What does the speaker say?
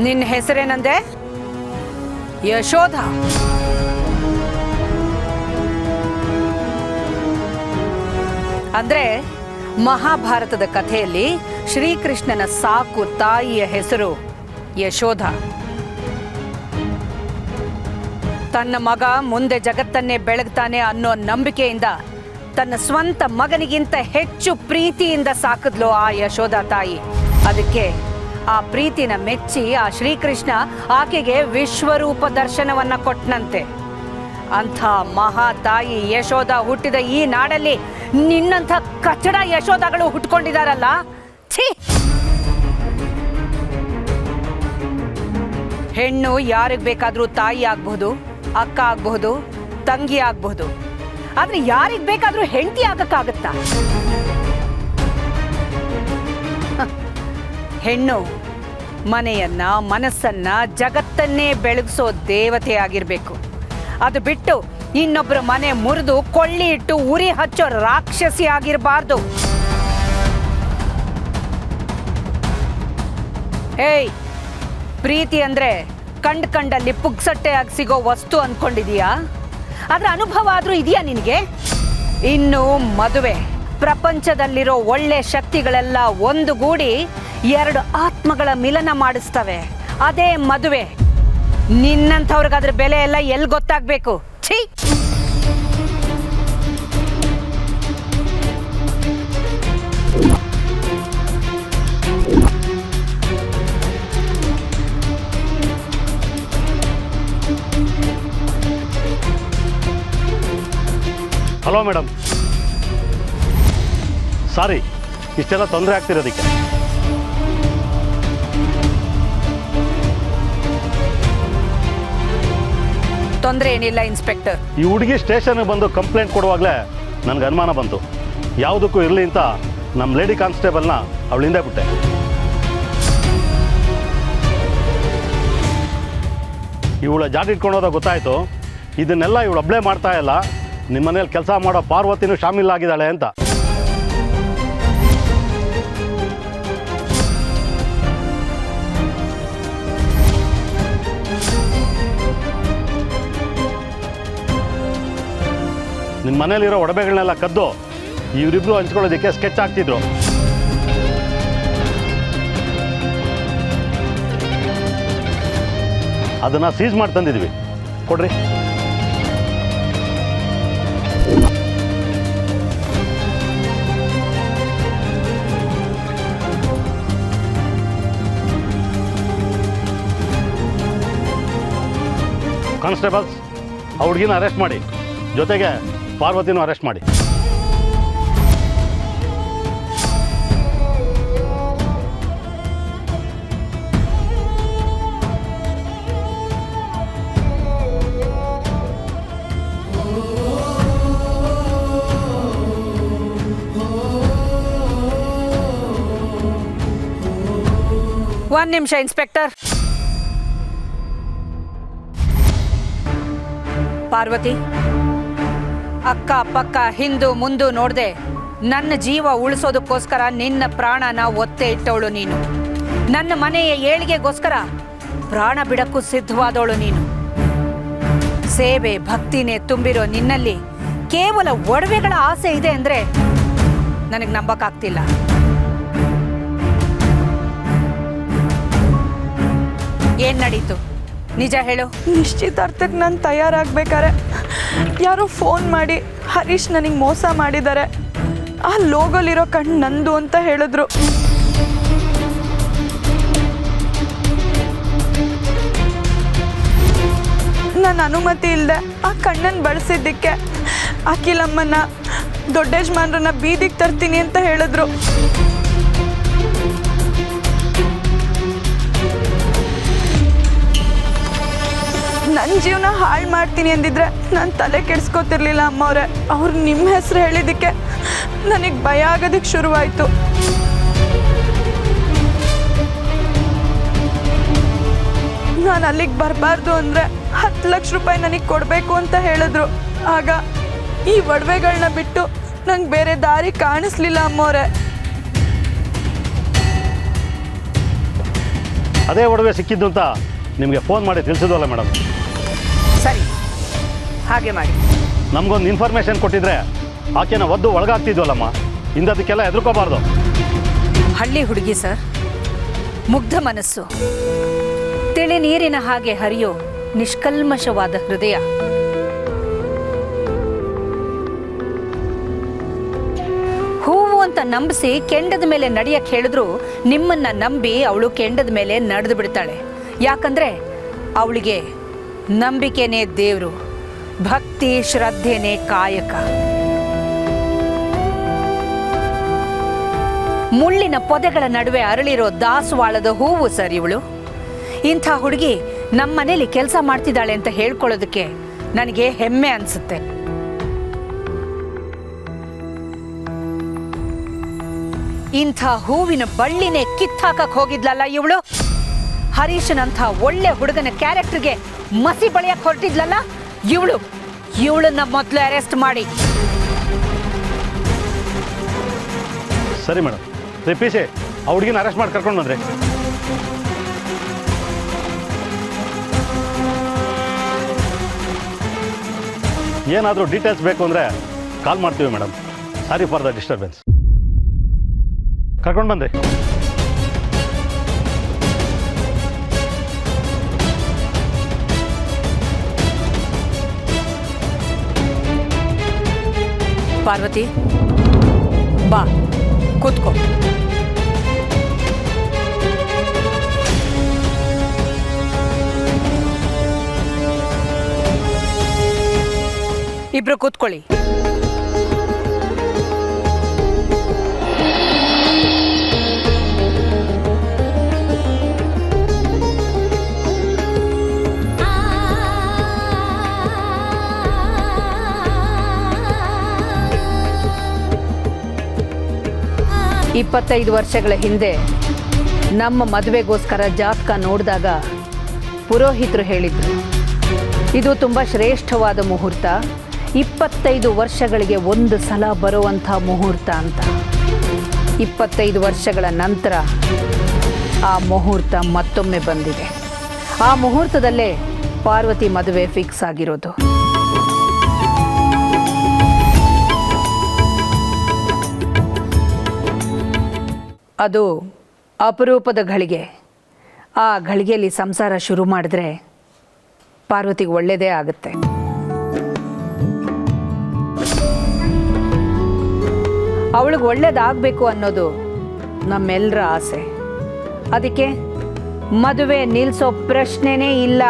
ನಿನ್ನ ಹೆಸರೇನಂದೆ? ಯಶೋಧ. ಅಂದ್ರೆ ಮಹಾಭಾರತದ ಕಥೆಯಲ್ಲಿ ಶ್ರೀಕೃಷ್ಣನ ಸಾಕು ತಾಯಿಯ ಹೆಸರು ಯಶೋಧ. ತನ್ನ ಮಗ ಮುಂದೆ ಜಗತ್ತನ್ನೇ ಬೆಳಗ್ತಾನೆ ಅನ್ನೋ ನಂಬಿಕೆಯಿಂದ ತನ್ನ ಸ್ವಂತ ಮಗನಿಗಿಂತ ಹೆಚ್ಚು ಪ್ರೀತಿಯಿಂದ ಸಾಕಿದ್ಲು ಆ ಯಶೋಧ ತಾಯಿ. ಅದಕ್ಕೆ ಆ ಪ್ರೀತಿನ ಮೆಚ್ಚಿ ಆ ಶ್ರೀಕೃಷ್ಣ ಆಕೆಗೆ ವಿಶ್ವರೂಪ ದರ್ಶನವನ್ನ ಕೊಟ್ಟನಂತೆ. ಅಂಥ ಮಹಾ ತಾಯಿ ಯಶೋಧ ಹುಟ್ಟಿದ ಈ ನಾಡಲ್ಲಿ ನಿನ್ನಂಥ ಕಚಡ ಯಶೋಧಗಳು ಹುಟ್ಕೊಂಡಿದಾರಲ್ಲ, ಛೀ! ಹೆಣ್ಣು ಯಾರಿಗೆ ಬೇಕಾದ್ರೂ ತಾಯಿ ಆಗ್ಬಹುದು, ಅಕ್ಕ ಆಗಬಹುದು, ತಂಗಿ ಆಗಬಹುದು. ಆದ್ರೆ ಯಾರಿಗೆ ಬೇಕಾದ್ರೂ ಹೆಂಡತಿ ಆಗಕ್ಕಾಗತ್ತಾ? ಹೆಣ್ಣು ಮನೆಯನ್ನ, ಮನಸ್ಸನ್ನ, ಜಗತ್ತನ್ನೇ ಬೆಳಗಿಸೋ ದೇವತೆ ಆಗಿರ್ಬೇಕು. ಅದು ಬಿಟ್ಟು ಇನ್ನೊಬ್ಬರ ಮನೆ ಮುರಿದು ಕೊಳ್ಳಿ ಇಟ್ಟು ಉರಿ ಹಚ್ಚೋ ರಾಕ್ಷಸಿ ಆಗಿರಬಾರ್ದು. ಏಯ್, ಪ್ರೀತಿ ಅಂದ್ರೆ ಕಂಡಲ್ಲಿ ಪುಗ್ಸಟ್ಟೆಯಾಗಿ ಸಿಗೋ ವಸ್ತು ಅನ್ಕೊಂಡಿದೀಯಾ? ಅದ್ರ ಅನುಭವ ಆದ್ರೂ ಇದೆಯಾ ನಿನಗೆ? ಇನ್ನು ಮದುವೆ, ಪ್ರಪಂಚದಲ್ಲಿರೋ ಒಳ್ಳೆ ಶಕ್ತಿಗಳೆಲ್ಲ ಒಂದುಗೂಡಿ ಎರಡು ಆತ್ಮಗಳ ಮಿಲನ ಮಾಡಿಸ್ತವೆ. ಅದೇ ಮದುವೆ. ನಿನ್ನಂಥವ್ರಿಗಾದ್ರ ಬೆಲೆ ಎಲ್ಲ ಎಲ್ಲಿ ಗೊತ್ತಾಗ್ಬೇಕು? ಛೀ! ಹಲೋ ಮೇಡಮ್, ಸಾರಿ ಇಷ್ಟೆಲ್ಲ ತೊಂದರೆ ಆಗ್ತಿರೋದಕ್ಕೆ. ತೊಂದರೆ ಏನಿಲ್ಲ ಇನ್ಸ್ಪೆಕ್ಟರ್. ಈ ಹುಡುಗಿ ಸ್ಟೇಷನ್ಗೆ ಬಂದು ಕಂಪ್ಲೇಂಟ್ ಕೊಡುವಾಗಲೇ ನನಗೆ ಅನುಮಾನ ಬಂತು. ಯಾವುದಕ್ಕೂ ಇರಲಿ ಅಂತ ನಮ್ಮ ಲೇಡಿ ಕಾನ್ಸ್ಟೇಬಲ್ನ ಅವಳಿಂದ ಬಿಟ್ಟೆ. ಇವಳ ಜಾಟ್ ಇಟ್ಕೊಂಡೋದ ಗೊತ್ತಾಯಿತು. ಇದನ್ನೆಲ್ಲ ಇವಳು ಅಬ್ಲೇ ಮಾಡ್ತಾ ಇಲ್ಲ, ನಿಮ್ಮ ಮನೇಲಿ ಕೆಲಸ ಮಾಡೋ ಪಾರ್ವತಿನೂ ಶಾಮೀಲಾಗಿದ್ದಾಳೆ ಅಂತ. ನಿಮ್ಮ ಮನೇಲಿರೋ ಒಡವೆಗಳನ್ನೆಲ್ಲ ಕದ್ದು ಇವರಿಬ್ರು ಹಂಚ್ಕೊಳ್ಳೋದಕ್ಕೆ ಸ್ಕೆಚ್ ಆಗ್ತಿದ್ರು. ಅದನ್ನು ಸೀಸ್ ಮಾಡಿ ತಂದಿದ್ವಿ, ಕೊಡ್ರಿ. ಕಾನ್ಸ್ಟೇಬಲ್ಸ್, ಆ ಹುಡುಗಿನ ಅರೆಸ್ಟ್ ಮಾಡಿ, ಜೊತೆಗೆ ಪಾರ್ವತಿನೂ ಅರೆಸ್ಟ್ ಮಾಡಿ. ಒಂದು ನಿಮಿಷ ಇನ್ಸ್ಪೆಕ್ಟರ್. ಪಾರ್ವತಿ, ಅಕ್ಕ ಪಕ್ಕ ಹಿಂದು ಮುಂದು ನೋಡ್ದೆ ನನ್ನ ಜೀವ ಉಳಿಸೋದಕ್ಕೋಸ್ಕರ ನಿನ್ನ ಪ್ರಾಣನ ಒತ್ತೆ ಇಟ್ಟವಳು ನೀನು. ನನ್ನ ಮನೆಯ ಏಳಿಗೆಗೋಸ್ಕರ ಪ್ರಾಣ ಬಿಡಕ್ಕೂ ಸಿದ್ಧವಾದವಳು ನೀನು. ಸೇವೆ ಭಕ್ತಿನೇ ತುಂಬಿರೋ ನಿನ್ನಲ್ಲಿ ಕೇವಲ ಒಡವೆಗಳ ಆಸೆ ಇದೆ ಅಂದ್ರೆ ನನಗೆ ನಂಬಕ್ಕಾಗ್ತಿಲ್ಲ. ಏನ್ ನಡೀತು? ನಿಜ ಹೇಳು. ನಿಶ್ಚಿತಾರ್ಥಕ್ಕೆ ನಾನು ತಯಾರಾಗಬೇಕಾರೆ ಯಾರೋ ಫೋನ್ ಮಾಡಿ ಹರೀಶ್ ನನಗೆ ಮೋಸ ಮಾಡಿದ್ದಾರೆ, ಆ ಲೋಗೋಲಿರೋ ಕಣ್ಣು ನಂದು ಅಂತ ಹೇಳಿದ್ರು. ನನ್ನ ಅನುಮತಿ ಇಲ್ಲದೆ ಆ ಕಣ್ಣನ್ನು ಬಳಸಿದ್ದಕ್ಕೆ ಅಖಿಲಮ್ಮನ, ದೊಡ್ಡ ಯಜಮಾನ್ರನ್ನ ಬೀದಿಗೆ ತರ್ತೀನಿ ಅಂತ ಹೇಳಿದ್ರು. ನನ್ನ ಜೀವನ ಹಾಳು ಮಾಡ್ತೀನಿ ಅಂದಿದ್ರೆ ನಾನು ತಲೆ ಕೆಡಿಸ್ಕೋತಿರ್ಲಿಲ್ಲ ಅಮ್ಮವ್ರೆ. ಅವ್ರು ನಿಮ್ಮ ಹೆಸರು ಹೇಳಿದ್ದಕ್ಕೆ ನನಗೆ ಭಯ ಆಗೋದಕ್ಕೆ ಶುರುವಾಯಿತು. ನಾನು ಅಲ್ಲಿಗೆ ಬರಬಾರ್ದು ಅಂದರೆ 10 ಲಕ್ಷ ರೂಪಾಯಿ ನನಗೆ ಕೊಡಬೇಕು ಅಂತ ಹೇಳಿದ್ರು. ಆಗ ಈ ಒಡವೆಗಳನ್ನ ಬಿಟ್ಟು ನಂಗೆ ಬೇರೆ ದಾರಿ ಕಾಣಿಸ್ಲಿಲ್ಲ ಅಮ್ಮವ್ರೆ. ಅದೇ ಒಡವೆ ಸಿಕ್ಕಿದ್ದು ಅಂತ ನಿಮಗೆ ಫೋನ್ ಮಾಡಿ ತಿಳಿಸಿದ್ವಲ್ಲ ಮೇಡಮ್. ಸರಿ, ಹಾಗೆ ಮಾಡಿ. ನಮಗೊಂದು ಇನ್ಫಾರ್ಮೇಷನ್ ಕೊಟ್ಟಿದ್ರೆ ಆಕೆನ ಒದ್ದು ಒಳಗಾಗ್ತಿದ್ವಲ್ಲಮ್ಮ. ಇಂದದಕ್ಕೆಲ್ಲ ಹೆದರ್ಕೋಬಾರ್ದು. ಹಳ್ಳಿ ಹುಡುಗಿ ಸರ್, ಮುಗ್ಧ ಮನಸ್ಸು, ತಿಳಿ ನೀರಿನ ಹಾಗೆ ಹರಿಯೋ ನಿಷ್ಕಲ್ಮಶವಾದ ಹೃದಯ. ಹೂವು ಅಂತ ನಂಬಿಸಿ ಕೆಂಡದ ಮೇಲೆ ನಡೆಯಕ್ಕೆ ಹೇಳಿದ್ರು ನಿಮ್ಮನ್ನ ನಂಬಿ ಅವಳು ಕೆಂಡದ ಮೇಲೆ ನಡೆದು ಬಿಡ್ತಾಳೆ. ಯಾಕಂದ್ರೆ ಅವಳಿಗೆ ನಂಬಿಕೆನೇ ದೇವರು, ಭಕ್ತಿ ಶ್ರದ್ಧೆನೇ ಕಾಯಕ. ಮುಳ್ಳಿನ ಪೊದೆಗಳ ನಡುವೆ ಅರಳಿರೋ ದಾಸವಾಳದ ಹೂವು ಸರ್ ಇವಳು. ಇಂಥ ಹುಡುಗಿ ನಮ್ಮನೇಲಿ ಕೆಲಸ ಮಾಡ್ತಿದ್ದಾಳೆ ಅಂತ ಹೇಳ್ಕೊಳ್ಳೋದಕ್ಕೆ ನನಗೆ ಹೆಮ್ಮೆ ಅನ್ಸುತ್ತೆ. ಇಂಥ ಹೂವಿನ ಬಳ್ಳಿನೇ ಕಿತ್ತಾಕಕ್ ಹೋಗಿದ್ಲಲ್ಲ ಇವಳು. ಹರೀಶನಂಥ ಒಳ್ಳೆ ಹುಡುಗನ ಕ್ಯಾರೆಕ್ಟರ್ಗೆ ಮಸಿ ಬಳಿಯಕ್ಕೆ ಹೊರಟಿದ್ಲಲ್ಲ ಇವಳನ್ನ ಮೊದಲು ಅರೆಸ್ಟ್ ಮಾಡಿ. ಸರಿ ಮೇಡಮ್. ರಿಪೀಸಿ ಆ ಹುಡುಗಿನ ಅರೆಸ್ಟ್ ಮಾಡಿ ಕರ್ಕೊಂಡು ಬಂದ್ರಿ. ಏನಾದರೂ ಡೀಟೇಲ್ಸ್ ಬೇಕು ಅಂದರೆ ಕಾಲ್ ಮಾಡ್ತೀವಿ madam. Sorry for the disturbance. ಕರ್ಕೊಂಡು ಬಂದ್ರಿ. ಪಾರ್ವತಿ, ಬಾ ಕೂತ್ಕೋ. ಇಬ್ರು ಕೂತ್ಕೊಳ್ಳಿ. ಇಪ್ಪತ್ತೈದು ವರ್ಷಗಳ ಹಿಂದೆ ನಮ್ಮ ಮದುವೆಗೋಸ್ಕರ ಜಾತಕ ನೋಡಿದಾಗ ಪುರೋಹಿತರು ಹೇಳಿದ್ರು, ಇದು ತುಂಬ ಶ್ರೇಷ್ಠವಾದ ಮುಹೂರ್ತ, 25 ವರ್ಷಗಳಿಗೆ ಒಂದು ಸಲ ಬರುವಂಥ ಮುಹೂರ್ತ ಅಂತ. 25 ವರ್ಷಗಳ ನಂತರ ಆ ಮುಹೂರ್ತ ಮತ್ತೊಮ್ಮೆ ಬಂದಿದೆ. ಆ ಮುಹೂರ್ತದಲ್ಲೇ ಪಾರ್ವತಿ ಮದುವೆ ಫಿಕ್ಸ್ ಆಗಿರೋದು. ಅದು ಅಪರೂಪದ ಘಳಿಗೆ. ಆ ಘಳಿಗೆಯಲ್ಲಿ ಸಂಸಾರ ಶುರು ಮಾಡಿದ್ರೆ ಪಾರ್ವತಿಗೆ ಒಳ್ಳೆಯದೇ ಆಗುತ್ತೆ. ಅವಳಿಗೆ ಒಳ್ಳೇದಾಗಬೇಕು ಅನ್ನೋದು ನಮ್ಮೆಲ್ಲರ ಆಸೆ. ಅದಕ್ಕೆ ಮದುವೆ ನಿಲ್ಲಿಸೋ ಪ್ರಶ್ನೆನೇ ಇಲ್ಲ.